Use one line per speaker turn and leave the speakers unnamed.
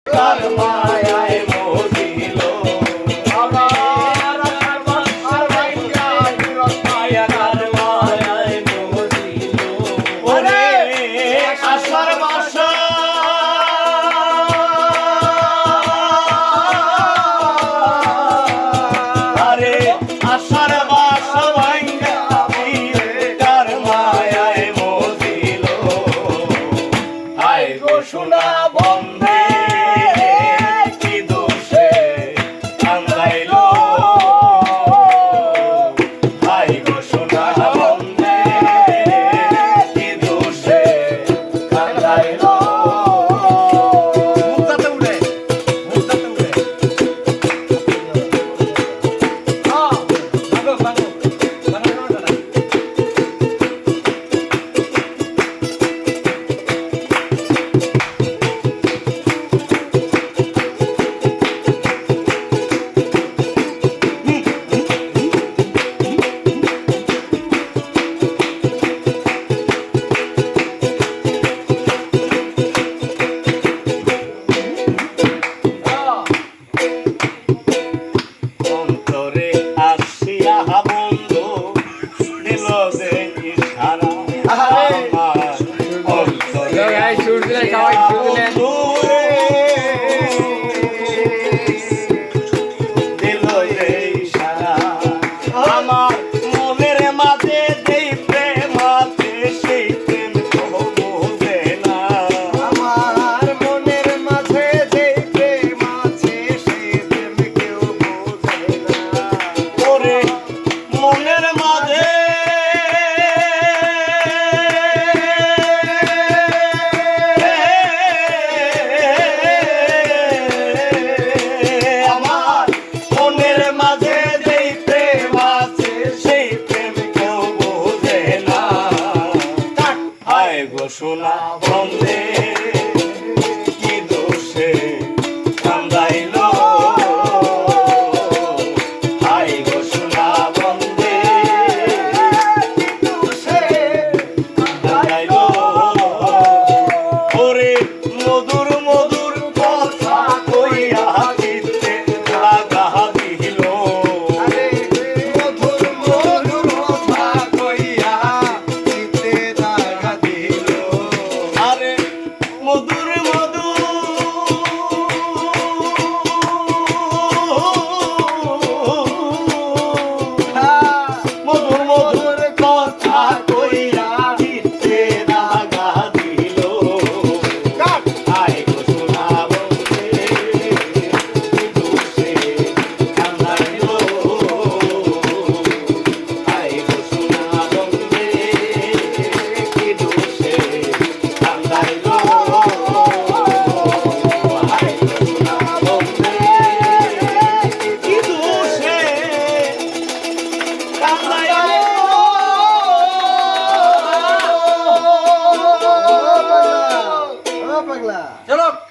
তার মায়ায় মজিল আমার আর ভাইয়া মায়ার মায়ায় মজিল ওরে আষাঢ় মাস আরে আষাঢ় মাস ভাইয়া তার মায়ায় মজিল আয় গো সোনা বন্ধে কি দোষে কান্দাইলো আয় গো সোনা বন্ধে কি দোষে কান্দাইলো মুক্তাতে উড়ে ভাগো ভাগো অন্তরে আসিয়া বন্ধু দিল যে ইশারা আমার অন্তরে বন্ধু দিল যে ইশারা আমার মনের মাঝে যেই প্রেম আছে সেই প্রেম তো বোঝে না আমার মনের মাঝে যেই প্রেম আছে সেই প্রেম কেউ বোঝে না ওরে মনের মাঝে আমার মনের মাঝে যেই প্রেম আছে সেই প্রেম কেউ বোঝে না আয় গো সোনা বন্ধে কি দোষে কান্দাইলো আয় গো সোনা বন্ধে কি দোষে কান্দাইলো ওরে মধুর মধুর কথা কইয়া চিত্তে লাগা দিল মধুর মধুর কথা কইয়া চিত্তে লাগা দিল আরে মধুর মধুর মধুর কথা কইয়া চিত্তে লাগা দিল আয় গো সোনা বন্ধে কি দোষে কান্দাইলো আয় গো সোনা বন্ধে কি দোষে কান্দাইলো আয় গো সোনা বন্ধে কি দোষে কান্দাইলো
চলো